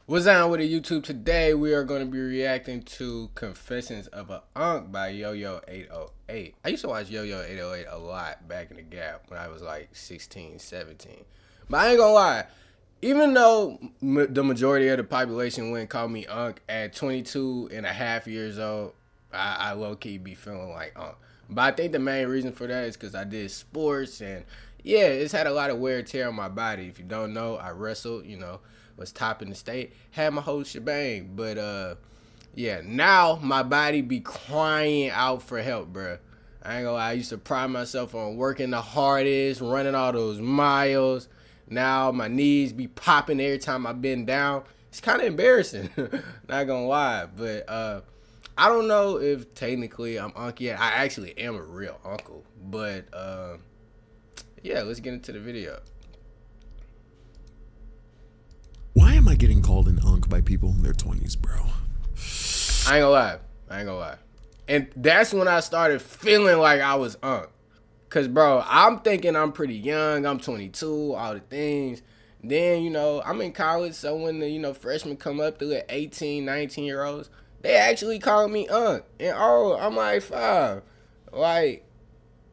What's on with the YouTube? Today we are going to be reacting to Confessions of a Unk by Yo-Yo808. I used to watch Yo-Yo808 a lot back in the gap when I was like 16, 17. But I ain't gonna lie, even though the majority of the population wouldn't call me Unk at 22 and a half years old, I low-key be feeling like Unk. But I think the main reason for that is because I did sports and yeah, it's had a lot of wear and tear on my body. If you don't know, I wrestled, was top in the state, had my whole shebang. But yeah, now my body be crying out for help, bruh. I ain't gonna lie, I used to pride myself on working the hardest, running all those miles. Now my knees be popping every time I bend down. It's kind of embarrassing, not gonna lie. But I don't know if technically I'm uncle yet. I actually am a real uncle. But yeah, let's get into the video. Why am I getting called an unk by people in their 20s, bro? I ain't gonna lie. And that's when I started feeling like I was unk. Cause bro, I'm thinking I'm pretty young. I'm 22, all the things. Then, I'm in college. So when the, freshmen come up, they're 18, 19-year-olds, they actually call me unk. And I'm like 5. Like,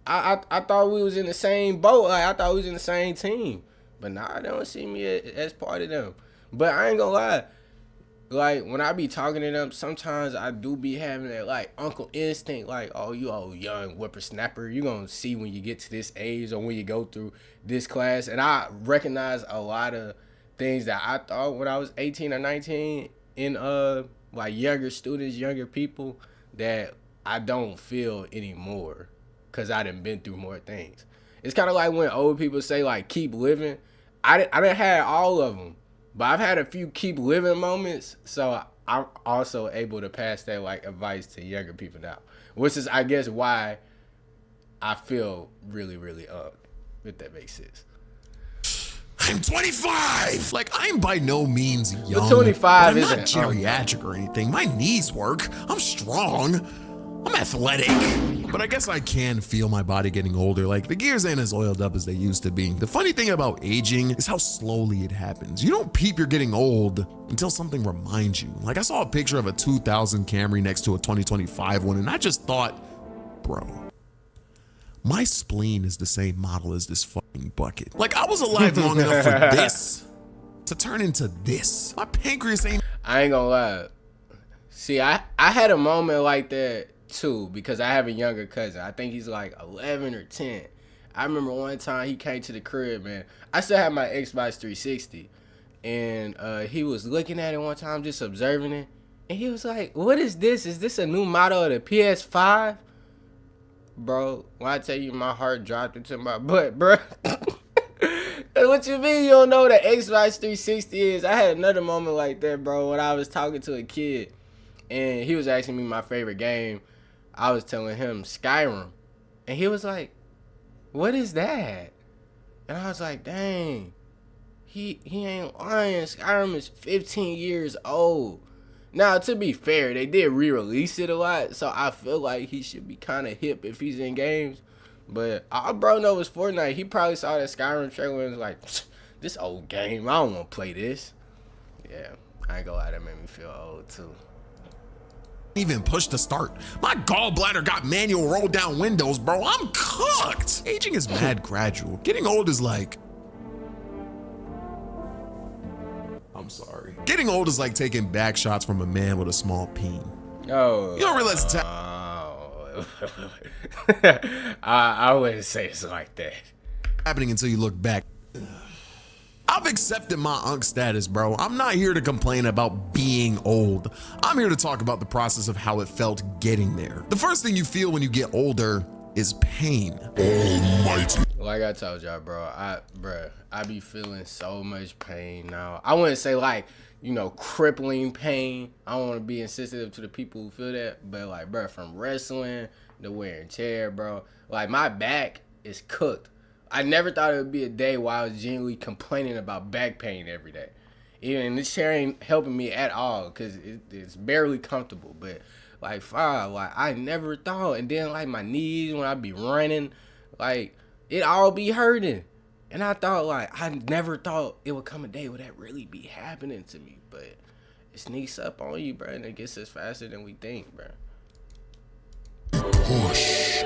I thought we was in the same boat. Like, I thought we was in the same team. But nah, they don't see me as part of them. But I ain't gonna lie. Like, when I be talking to them, sometimes I do be having that, like, uncle instinct. Like, oh, you old young whippersnapper. You gonna see when you get to this age or when you go through this class. And I recognize a lot of things that I thought when I was 18 or 19 in, like, younger students, younger people that I don't feel anymore. Because I done been through more things. It's kind of like when old people say, like, keep living. I didn't have all of them. But I've had a few keep living moments. So I'm also able to pass that, like, advice to younger people now. Which is, I guess, why I feel really, really if that makes sense. I'm 25! Like, I'm by no means young. But 25 but I'm isn't not geriatric or anything. My knees work. I'm strong. I'm athletic. But I guess I can feel my body getting older. Like, the gears ain't as oiled up as they used to be. The funny thing about aging is how slowly it happens. You don't peep you're getting old until something reminds you. Like, I saw a picture of a 2000 Camry next to a 2025 one, and I just thought, bro, my spleen is the same model as this fucking bucket. Like, I was alive long enough for this to turn into this. My pancreas ain't... I ain't gonna lie. See, I had a moment like that too, because I have a younger cousin. I think he's like 11 or 10. I remember one time he came to the crib, man. I still have my Xbox 360, and he was looking at it one time, just observing it, and he was like, "What is this? Is this a new model of the PS5?" Bro, when I tell you my heart dropped into my butt, bro. What you mean you don't know what the Xbox 360 is? I had another moment like that, bro, when I was talking to a kid, and he was asking me my favorite game. I was telling him Skyrim. And he was like, "What is that?" And I was like, dang, he ain't lying. Skyrim is 15 years old. Now, to be fair, they did re-release it a lot, so I feel like he should be kind of hip if he's in games. But all bro knows Fortnite. He probably saw that Skyrim trailer and was like, this old game, I don't want to play this. Yeah, I ain't gonna lie, that made me feel old too. Even push to start. My gallbladder got manual roll down windows, bro. I'm cooked. Aging is mad gradual. Getting old is like... I'm sorry. Getting old is like taking back shots from a man with a small peen. Oh. You don't realize it's... I wouldn't say it's like that. Happening until you look back. I've accepted my unk status, bro. I'm not here to complain about being old. I'm here to talk about the process of how it felt getting there. The first thing you feel when you get older is pain. Almighty. Like I told y'all, bro, I be feeling so much pain now. I wouldn't say like, crippling pain. I don't want to be insensitive to the people who feel that, but like, bro, from wrestling, the wear and tear, bro, like my back is cooked. I never thought it would be a day where I was genuinely complaining about back pain every day. Even this chair ain't helping me at all because it's barely comfortable. But like, I never thought. And then like my knees when I be running, like it all be hurting. And I thought, like, I never thought it would come a day where that really be happening to me. But it sneaks up on you, bro, and it gets us faster than we think, bro. Whoosh.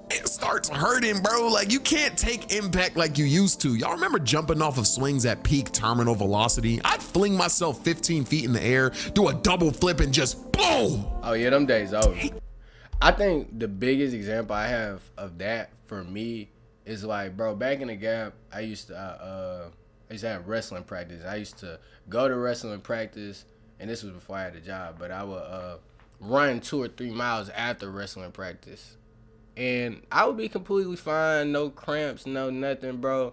It starts hurting, bro. Like, you can't take impact like you used to. Y'all remember jumping off of swings at peak terminal velocity? I'd fling myself 15 feet in the air, do a double flip, and just boom. Oh yeah, them days over. I think the biggest example I have of that for me is like, bro, back in the Gap, I used to have wrestling practice. I used to go to wrestling practice, and this was before I had a job, but I would run 2 or 3 miles after wrestling practice. And I would be completely fine, no cramps, no nothing, bro.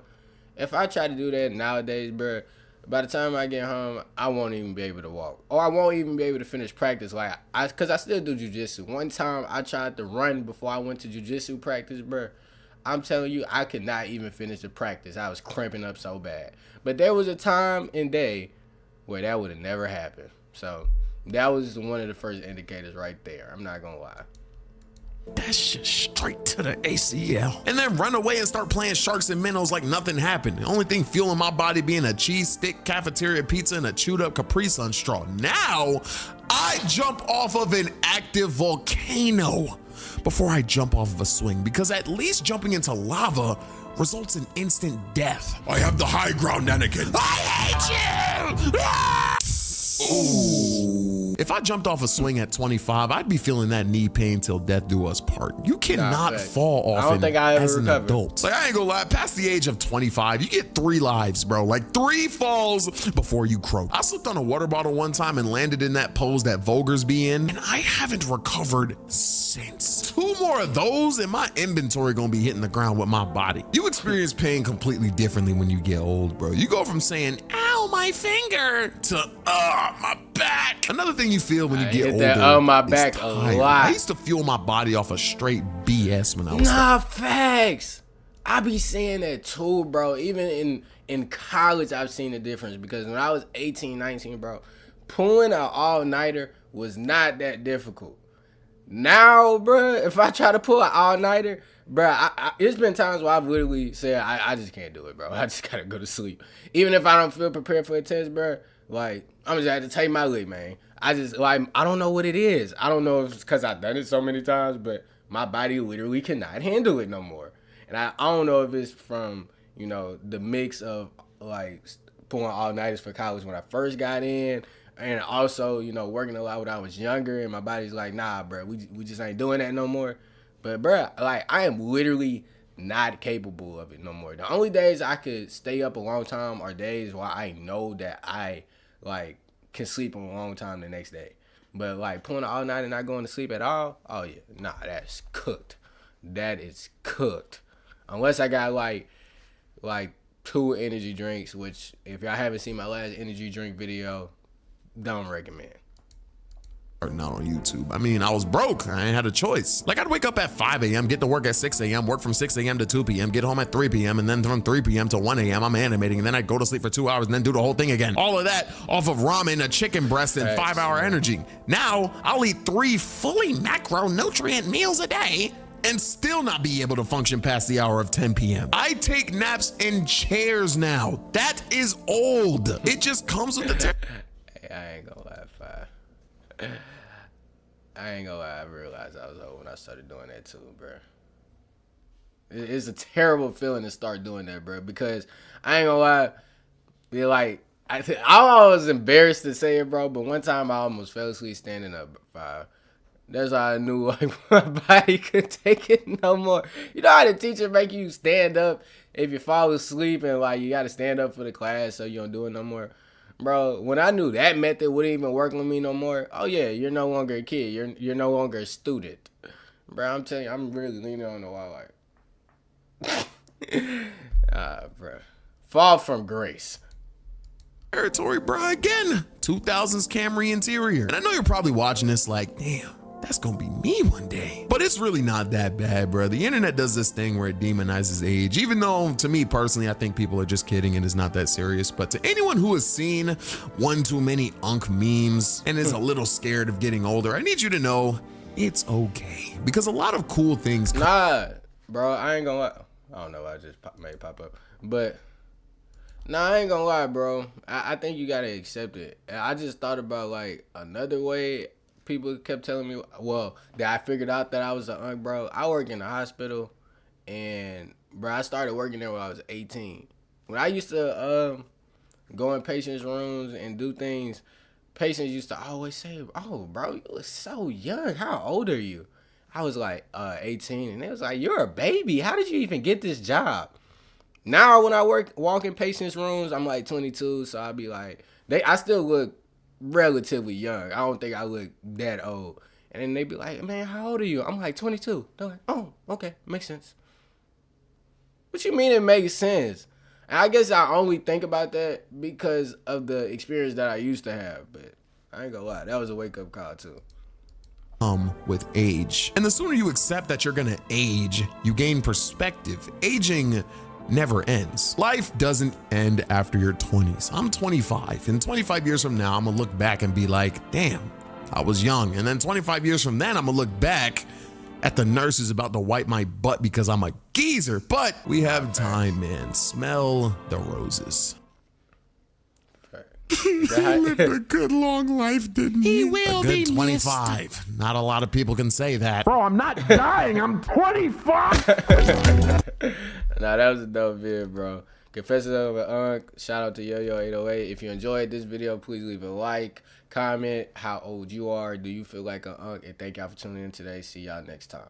If I try to do that nowadays, bro, by the time I get home, I won't even be able to walk. Or I won't even be able to finish practice. Because I still do jiu-jitsu. One time, I tried to run before I went to jiu-jitsu practice, bro. I'm telling you, I could not even finish the practice. I was cramping up so bad. But there was a time and day where that would have never happened. So, that was one of the first indicators right there. I'm not going to lie. That shit straight to the ACL. And then run away and start playing sharks and minnows like nothing happened. The only thing fueling my body being a cheese stick, cafeteria pizza, and a chewed up Capri Sun straw. Now, I jump off of an active volcano before I jump off of a swing, because at least jumping into lava results in instant death. I have the high ground, Anakin. I hate you! Ah! Ooh. If I jumped off a swing at 25, I'd be feeling that knee pain till death do us part. You cannot fall off as an adult. Like, I ain't gonna lie, past the age of 25, you get 3 lives, bro. Like 3 falls before you croak. I slipped on a water bottle one time and landed in that pose that Vulgars be in, and I haven't recovered since. 2 more of those and my inventory gonna be hitting the ground with my body. You experience pain completely differently when you get old, bro. You go from saying, ow, my finger, to, my back. Another thing you feel when you get older that, my back a lot. I used to fuel my body off of straight BS when I was facts. I be saying that too, bro. Even in college, I've seen the difference, because when I was 18, 19, bro, pulling an all-nighter was not that difficult. Now, bro, if I try to pull an all-nighter, bro, it's been times where I've literally said, I just can't do it, bro. I just gotta go to sleep. Even if I don't feel prepared for a test, bro, like, I'm just have to take my lick, man. I don't know what it is. I don't know if it's because I've done it so many times, but my body literally cannot handle it no more. And I don't know if it's from, the mix of, like, pulling all-nighters for college when I first got in, and also, working a lot when I was younger, and my body's like, nah, bro, we just ain't doing that no more. But, bro, like, I am literally not capable of it no more. The only days I could stay up a long time are days where I know that I, like, can sleep a long time the next day. But, like, pulling all night and not going to sleep at all, oh, yeah, nah, that's cooked. That is cooked. Unless I got, like 2 energy drinks, which, if y'all haven't seen my last energy drink video, don't recommend. Not on YouTube. I mean, I was broke. I ain't had a choice. Like, I'd wake up at 5 a.m., get to work at 6 a.m., work from 6 a.m. to 2 p.m., get home at 3 p.m., and then from 3 p.m. to 1 a.m., I'm animating, and then I'd go to sleep for 2 hours and then do the whole thing again. All of that off of ramen, a chicken breast, and 5-hour energy. Now, I'll eat 3 fully macronutrient meals a day and still not be able to function past the hour of 10 p.m. I take naps in chairs now. That is old. It just comes with the Hey, I ain't gonna lie, I ain't gonna lie, I realized I was old when I started doing that too, bro. It's a terrible feeling to start doing that, bro, because I ain't gonna lie, I was embarrassed to say it, bro, but one time I almost fell asleep standing up, bro. That's how I knew, like, my body couldn't take it no more. You know how the teacher make you stand up if you fall asleep, and, like, you gotta stand up for the class so you don't do it no more? Bro, when I knew that method wouldn't even work on me no more, oh yeah, you're no longer a kid. You're no longer a student. Bro, I'm telling you, I'm really leaning on the wall like. Bro. Fall from grace. Territory, bro, again. 2000s Camry interior. And I know you're probably watching this like, damn, that's gonna be me one day. But it's really not that bad, bro. The internet does this thing where it demonizes age, even though, to me personally, I think people are just kidding and it's not that serious. But to anyone who has seen one too many unk memes and is a little scared of getting older, I need you to know it's okay. Because a lot of cool things Nah, bro, I ain't gonna lie. I don't know why I just made it pop up. But, nah, I ain't gonna lie, bro. I think you gotta accept it. And I just thought about, like, another way people kept telling me, well, that I figured out that I was an unk, bro. I work in a hospital, and, bro, I started working there when I was 18. When I used to go in patients' rooms and do things, patients used to always say, "Oh, bro, you look so young. How old are you?" I was like, 18, and they was like, "You're a baby. How did you even get this job?" Now, when I walk in patients' rooms, I'm like 22, so I'll be like, I still look relatively young. I don't think I look that old. And then they be like, "Man, how old are you?" I'm like 22. They're like, "Oh, okay, makes sense." What you mean it makes sense? And I guess I only think about that because of the experience that I used to have. But I ain't gonna lie, that was a wake up call too. come with age. And the sooner you accept that you're gonna age, you gain perspective. Aging never ends. Life doesn't end after your 20s. I'm 25, and 25 years from now, I'm gonna look back and be like, damn, I was young. And then 25 years from then, I'm gonna look back at the nurses about to wipe my butt because I'm a geezer. But we have time, man. Smell the roses. He lived a good long life, didn't he? He will a good 25. Not a lot of people can say that. Bro, I'm not dying. I'm 25. Nah, that was a dope video, bro. Confessions of an Unk. Shout out to Yo-Yo808. If you enjoyed this video, please leave a like, comment how old you are. Do you feel like an Unk? And thank y'all for tuning in today. See y'all next time.